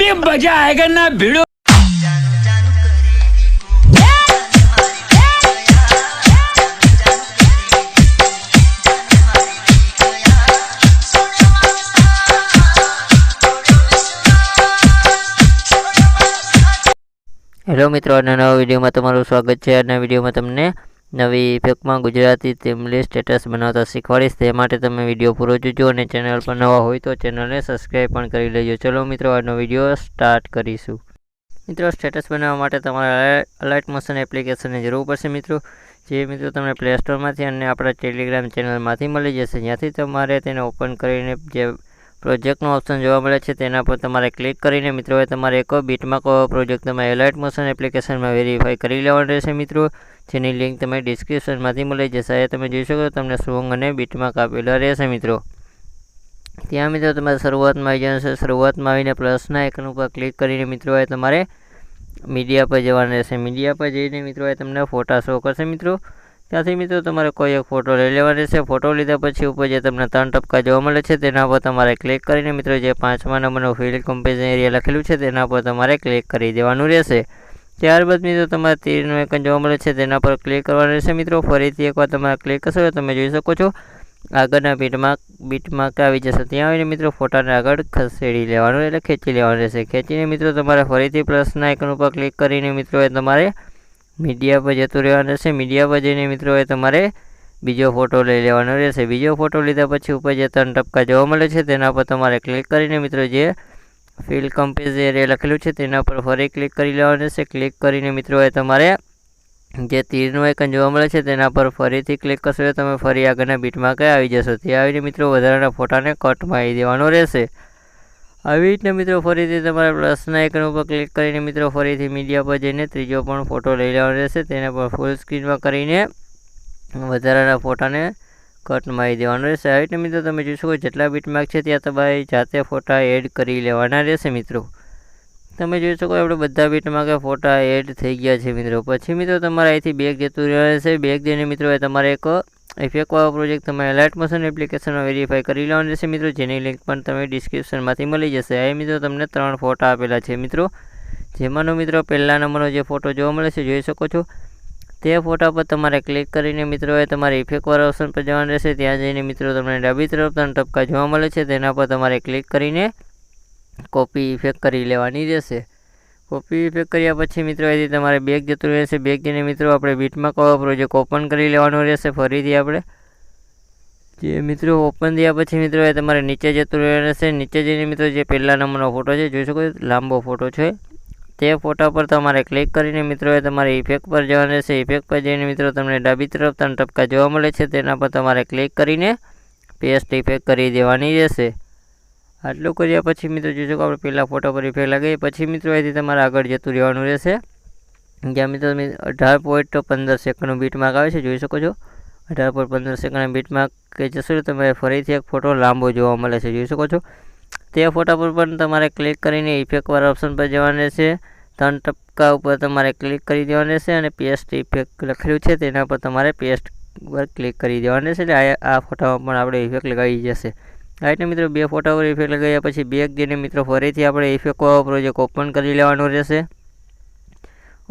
अभी मजा आएगा ना भिड़ो। हेलो मित्रों, आज नवा विडियो में तमारुं स्वागत है। आज विडियो में तमने नवी इफेक्ट में गुजराती थीमली स्टेटस बनावता शीखवाड़ीश। ते माटे तमे विडियो पूरो जोजो और चेनल पर नवा होय तो चेनल ने सब्सक्राइब पण करी लेजो। चलो मित्रों, आज विडियो स्टार्ट करीशुं। मित्रों, स्टेटस बनाववा माटे तमारे अलाइट मोशन एप्लिकेशन की जरूर पड़शे। मित्रों, जे मित्रों तमने प्ले स्टोर मांथी अने आपणा टेलिग्राम चेनल मांथी मळी जशे। ज्यांथी तमारे तेने ओपन करीने जे प्रोजेक्टनो ऑप्शन जोवा मळे छे तेना पर तमारे क्लिक करीने मित्रों तमारे एक बीटमार्क प्रोजेक्ट तमारे अलाइट मोशन एप्लिकेशन में वेरीफाई करी लेवानुं रहेशे। मित्रों, जेनी लिंक तमने डिस्क्रिप्शन मांथी मळी जशे। तमे जोई शको तमने सोंग अने बीटमार्क आपेला रहेशे। मित्रों, त्यां मित्रों तमारे शुरुआत में आई जशे। शुरुआत में आवीने प्लसना आइकन पर क्लिक करीने मित्रों तमारे मीडिया पर जवानुं रहेशे। मीडिया पर जईने मित्रों तमने फोटा शो करशे। मित्रों, त्याथी मित्रों तमारे कोई एक फोटो लई लेવાનો छे। फोटो लीधा पछी उपर जे तमने 3 टपका जोवा मळे छे तेना पर तमारे क्लिक करीने मित्रों जे 5मा नंबरनो फिल कंपेरिजन एरिया लखेलुं छे तेना पर तमारे क्लिक करी देवानुं रहेशे। त्यारबाद मित्रों तमारे तीरनो आइकन जोवा मळे छे तेना पर क्लिक करवानुं रहेशे। मित्रों, फरीथी एकवार तमारे क्लिक करशो तो तमे जोई शको छो आगळना बीटमार्क आवी जशे। त्यां आवीने मित्रों फोटाने आगळ खसेड़ी लेवानुं एटले खेंची लेवानुं रहेशे। खेंचीने मित्रों तमारे फरीथी प्लसना आइकन पर क्लिक करीने मित्रों तमारे मीडिया पर जतुं रहेवानुं रहेशे। मीडिया पर जईने मित्रों तमारे बीजो फोटो लई लेवानो रहेशे। बीजो फोटो लीधा पछी उपर जे 3 टपका जोवा मळे छे तेना पर तमारे क्लिक करीने मित्रों जे फिल कंपेरिजन एरिया लखेलुं छे तेना पर फरी क्लिक करी लेवानुं रहेशे। क्लिक करीने मित्रों तमारे जे तीरनुं आइकन जोवा मळे छे तेना पर फरीथी क्लिक करशो तो तमे फरी आगळना बीटमार्क आवी जशो। ते आवीने मित्रों वधाराना फोटाने कट मारी देवानो रहेशे। આવી રીતના मित्रों फरीथी तमारे प्लसना आइकन पर क्लिक करीने मित्रों फरीथी मीडिया पर जईने त्रीजो पण फोटो लई लेवानो रहेशे। तेना पर फूल स्क्रीन में करीने वधाराना फोटाने कट मारी देवानो रहेशे। આવી રીતના मित्रों तमे जोई शको जेटला बीटमार्क छे त्यां तमारे जाते फोटा एड करी लेवाना रहेशे। मित्रों, तमे जोई शको आपणे बधा बीटमार्क फोटा एड थई गया छे। मित्रों, पछी मित्रों तमारे અહીંથી બેક जतुं रहेशे। બેક जईने मित्रों तमारे एक इफेक्ट वाळो प्रोजेक्ट तमारे अलाइट मोशन एप्लिकेशन में वेरीफाई करी लेवानुं रहेशे। मित्रों, जेनी लिंक पण तमे डिस्क्रिप्शन मांथी मळी जशे। आ मित्रों तमने 3 फोटा आपेला छे। मित्रों, जेमांनो मित्रों पहेला नंबरनो जे फोटो जोवा मळे छे जोई शको छो ते फोटा पर तमारे क्लिक करीने मित्रों तमारे इफेक्ट वाळा ऑप्शन पर जवानुं रहेशे। त्यां जईने मित्रों तमने डाबी तरफ 3 टपका जोवा मळे छे तेना पर तमारे क्लिक करीने कॉपी इफेक्ट करी लेवानी रहेशे। कॉपी इफेक्ट कर्या पछी मित्रों અહીંથી तमारे બેક जतुं रहेशे। બેક जईने मित्रों आपणे बीटमार्क वाळो प्रोजेक्ट ओपन करी लेवानो रहेशे। फरीथी आपणे जे मित्रों ओपन थया पछी मित्रों तमारे नीचे जतुं रहेशे। नीचे जईने मित्रों जे पहेला नंबरनो फोटो छे जोई शको लांबो फोटो छे ते फोटा पर तमारे क्लिक करीने मित्रों तमारे इफेक्ट पर जवानुं रहेशे। इफेक्ट पर जईने मित्रों तमने डाबी तरफ 3 टपका जोवा मळे छे तेना पर तमारे क्लिक करीने पेस्ट इफेक्ट करी देवानी रहेशे। आटલું કર્યા પછી मित्रों જોઈ શકો આપણે પહેલા ફોટા પર ઇફેક્ટ લાગી પછી मित्रों અહીંથી તમારે આગળ જતું રહેવાનું રહેશે। જ્યાં मित्रों 18.15 સેકન્ડનો બીટમાર્ક આવે છે જોઈ શકો છો। 18.15 સેકન્ડના બીટમાર્ક કે જશો તમે ફરીથી એક ફોટો લાંબો જોવા મળે છે જોઈ શકો છો। તે ફોટા પર પણ તમારે ક્લિક કરીને ઇફેક્ટવાળા ઓપ્શન પર જવાનું રહેશે। 3 ટપકા ઉપર તમારે ક્લિક કરી દેવાનું રહેશે અને પેસ્ટ ઇફેક્ટ લખેલું છે તેના પર તમારે પેસ્ટ પર ક્લિક કરી દેવાનું રહેશે। એટલે આ ફોટામાં પણ આપણે ઇફેક્ટ લગાવી જશે। આ રીતે मित्रों 2 फोटा पर इफेक्ट लगाया पछी बेक जईने मित्रों फरीथी आपणे इफेक्ट वाळो प्रोजेक्ट ओपन करी लेवानो रहेशे।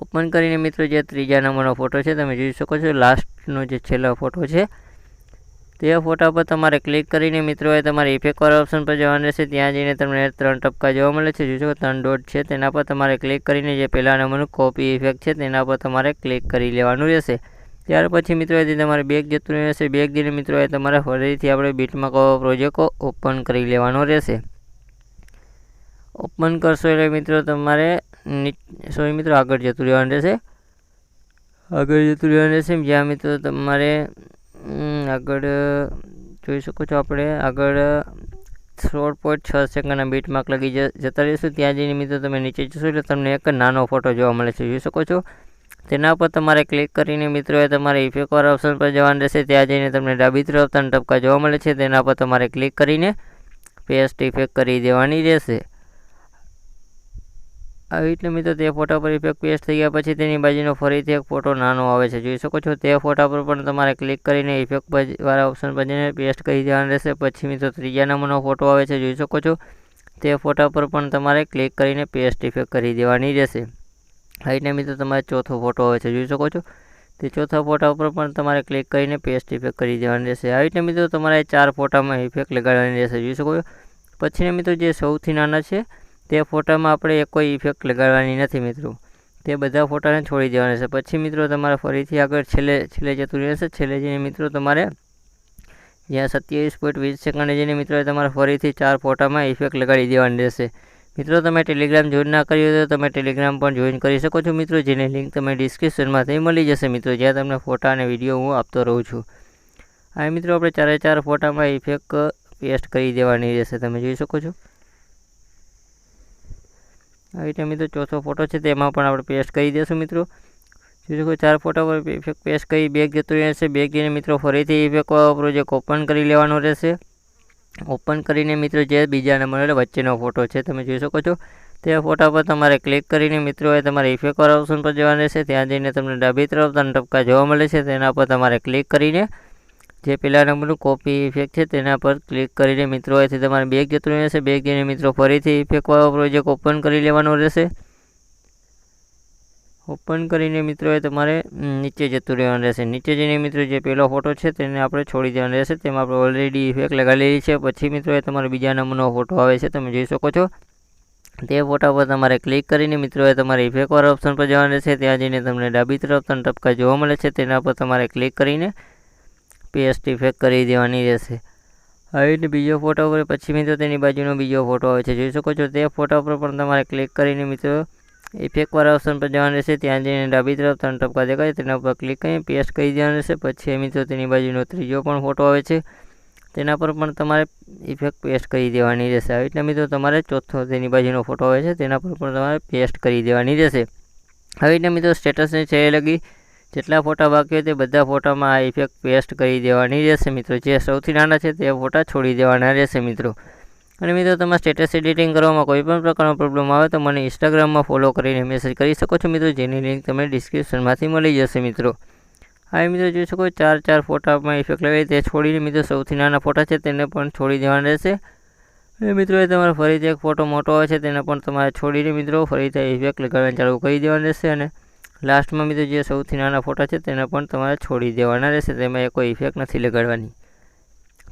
ओपन करीने मित्रों जे 3जा नंबरनो फोटो छे तमे जोई शको छो लास्टनो जे छेल्लो फोटो छे ते फोटा पर तमारे क्लिक करीने मित्रों तमारे इफेक्ट वाळा ऑप्शन पर जवानुं रहेशे। त्यां जईने तमने 3 टपका जोवा मळे छे जोई शको 3 डॉट छे तेना पर तमारे क्लिक करीने जे पहेला नंबरनो कॉपी इफेक्ट छे तेना पर तमारे क्लिक करी लेवानुं रहेशे। त्यार पछी मित्रों અહીંથી તમારે બેક જતું રહેશે। બેક જઈને मित्रों તમારે ફરીથી આપણે બીટમાર્ક પ્રોજેક્ટ ઓપન કરી લેવાનો રહેશે। ઓપન કરશો એટલે मित्रों તમારે સોરી मित्रों આગળ જતું રહેવાનું રહેશે। આગળ જતું રહેવાનું રહેશે જ્યાં मित्रों તમારે આગળ જોઈ શકો છો આપણે આગળ 16.6 સેકન્ડના બીટમાર્ક લગી જતા રહીશું। ત્યાં જઈને मित्रों તમે નીચે જશો એટલે તમને એક નાનો ફોટો જોવા મળે છે જોઈ શકો છો। तेना पर तमारे क्लिक करीने मित्रों तमारे इफेक्ट वाळा ऑप्शन पर जवानुं रहेशे। त्यां जईने तमने डाबी तरफ 3 टपका जोवा मळे छे तेना पर तमारे क्लिक करीने पेस्ट इफेक्ट करी देवानी रहेशे। આવી રીતે मित्रों તે फोटा पर इफेक्ट पेस्ट थई गया पछी तेनी बाजुनो फरीथी एक फोटो नानो आवे छे जोई शको छो। ते फोटा पर पण तमारे क्लिक करीने इफेक्ट वाळा ऑप्शन पर जईने पेस्ट करी देवानुं रहेशे। पछी मित्रों 3जा नंबरनो फोटो आवे छे जोई शको छो। તે ફોટા પર પણ તમારે ક્લિક કરીને પેસ્ટ ઇફેક્ટ કરી દેવાની રહેશે. આવી રીતના મિત્રો તમારે ચોથો ફોટો હોય છે, જોઈ શકો છો. તે ચોથા ફોટા ઉપર પણ તમારે ક્લિક કરીને પેસ્ટ ઇફેક્ટ કરી દેવાની રહેશે. આવી રીતના મિત્રો તમારે 4 ફોટામાં ઇફેક્ટ લગાડવાની રહેશે, જોઈ શકો છો. પછીના મિત્રો જે સૌથી નાના છે તે ફોટામાં આપણે કોઈ ઇફેક્ટ લગાડવાની નથી મિત્રો. તે બધા ફોટાને છોડી દેવાના છે. પછી મિત્રો તમારે ફરીથી આગળ છેલ્લે જતું રહેશે. છેલ્લે જઈને મિત્રો તમારે જ્યાં 27.20 સેકન્ડે જઈને મિત્રો તમારે ફરીથી 4 ફોટામાં ઇફેક્ટ લગાડી દેવાની રહેશે. મિત્રો તમે ટેલિગ્રામ જોઈન ના કરી હોય તો તમે ટેલિગ્રામ પણ જોઈન કરી શકો છો મિત્રો, જેની લિંક તમે ડિસ્ક્રિપ્શનમાંથી મળી જશે મિત્રો, જ્યાં તમને ફોટા અને વિડીયો હું આપતો રહું છું. આ મિત્રો આપણે 4 ફોટામાં ઇફેક્ટ પેસ્ટ કરી દેવાની રહેશે, તમે જોઈ શકો છો. આવી રીતે મિત્રો ચોથો ફોટો છે તેમાં પણ આપણે પેસ્ટ કરી દઈશું મિત્રો. જોઈ શકો 4 ફોટા પર ઇફેક્ટ પેસ્ટ કરી બેગ જતું રહેશે. બેગ જઈને મિત્રો ફરીથી ઇફેક્ટ પ્રોજેક્ટ ઓપન કરી લેવાનો રહેશે. ઓપન કરીને મિત્રો જે બીજા નંબર એટલે વચ્ચેનો ફોટો છે તમે જોઈ શકો છો, તે ફોટા પર તમારે ક્લિક કરીને મિત્રો તમારે ઇફેક્ટવાળા ઓપ્શન પર જવાનું રહેશે. ત્યાં જઈને તમને ડાબી તરફ 3 ટપકા જોવા મળે છે, તેના પર તમારે ક્લિક કરીને જે પેલા નંબરનું કોપી ઇફેક્ટ છે તેના પર ક્લિક કરીને મિત્રો અહીંથી તમારે બેગ જતું રહેશે. બેગ જઈને મિત્રો ફરીથી ઇફેક્ટવાળો પ્રોજેક્ટ ઓપન કરી લેવાનો રહેશે. ઓપન કરીને મિત્રો તમારે નીચે જતું રહેવાનું રહેશે. નીચે જઈને મિત્રો જે પહેલો ફોટો છે તેને આપણે છોડી દેવાનો રહેશે. તેમાં આપણે ઓલરેડી ઇફેક્ટ લગાવેલી છે. પછી મિત્રો તમારે બીજા નંબરનો ફોટો આવે છે, તમે જોઈ શકો છો. તે ફોટા પર તમારે ક્લિક કરીને મિત્રો તમારે ઇફેક્ટવાળા ઓપ્શન પર જવાનું રહેશે. ત્યાં જઈને તમને ડાબી તરફ 3 ટપકા જોવા મળે છે, તેના પર તમારે ક્લિક કરીને પેસ્ટ ઇફેક્ટ કરી દેવાની રહેશે. આવી રીતે બીજો ફોટો પર પછી મિત્રો તેની બાજુનો બીજો ફોટો આવે છે, જોઈ શકો છો. તે ફોટા પર પણ તમારે ક્લિક કરીને મિત્રો ઇફેક્ટવાળા ઓપ્શન પર જવાનું રહેશે. ત્યાં જઈને ડાબી તરફ 3 ટપકા દેખાય તેના પર ક્લિક કરીને પેસ્ટ કરી દેવાનું રહેશે. પછી મિત્રો તેની બાજુનો ત્રીજો પણ ફોટો આવે છે, તેના પર પણ તમારે ઇફેક્ટ પેસ્ટ કરી દેવાની રહેશે. આવી રીતના મિત્રો તમારે ચોથો તેની બાજુનો ફોટો આવે છે તેના પર પણ તમારે પેસ્ટ કરી દેવાની રહેશે. આવી રીતના મિત્રો સ્ટેટસને છે લગી જેટલા ફોટા બાકી હોય તે બધા ફોટામાં આ ઇફેક્ટ પેસ્ટ કરી દેવાની રહેશે મિત્રો. જે સૌથી નાના છે તે ફોટા છોડી દેવાના રહેશે મિત્રો. અને મિત્રો તમે સ્ટેટસ એડિટિંગ કરવામાં કોઈ પણ પ્રકારનો પ્રોબ્લેમ આવે તો મને ઇન્સ્ટાગ્રામમાં ફોલો કરીને મેસેજ કરી શકો છો મિત્રો, જેની લિંક તમને ડિસ્ક્રિપ્શનમાંથી મળી જશે મિત્રો. હા મિત્રો જોઈ શકો 4 ફોટામાં ઇફેક્ટ લગાવી તે છોડીને મિત્રો સૌથી નાના ફોટા છે તેને પણ છોડી દેવાના રહેશે. અને મિત્રો તમારે ફરીથી એક ફોટો મોટો આવે છે તેને પણ તમારે છોડીને મિત્રો ફરીથી ઇફેક્ટ લગાડવાનું ચાલુ કરી દેવાનું રહેશે. અને લાસ્ટમાં મિત્રો જે સૌથી નાના ફોટા છે તેને પણ તમારે છોડી દેવાના રહેશે, તેમાં કોઈ ઇફેક્ટ નથી લગાડવાની.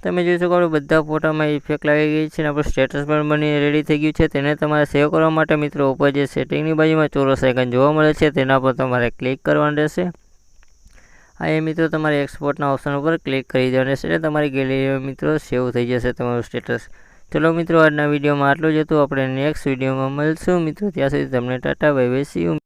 તમે જોઈ શકો આપણે બધા ફોટામાં ઇફેક્ટ લાગી ગઈ છે અને આપણું સ્ટેટસ પણ બની રેડી થઈ ગયું છે. તેને તમારે સેવ કરવા માટે મિત્રો ઉપર જે સેટિંગની બાજુમાં ચોરસ આઇકન જોવા મળે છે તેના પર તમારે ક્લિક કરવાનું રહેશે. આ મિત્રો તમારે એક્સપોર્ટના ઓપ્શન ઉપર ક્લિક કરી દેવાનું રહેશે એટલે તમારી ગેલેરીમાં મિત્રો સેવ થઈ જશે તમારું સ્ટેટસ. ચલો મિત્રો આજના વિડીયોમાં આટલું જ હતું. આપણે નેક્સ્ટ વિડીયોમાં મળશું મિત્રો. ત્યાં સુધી તમને Tata bye bye, C you.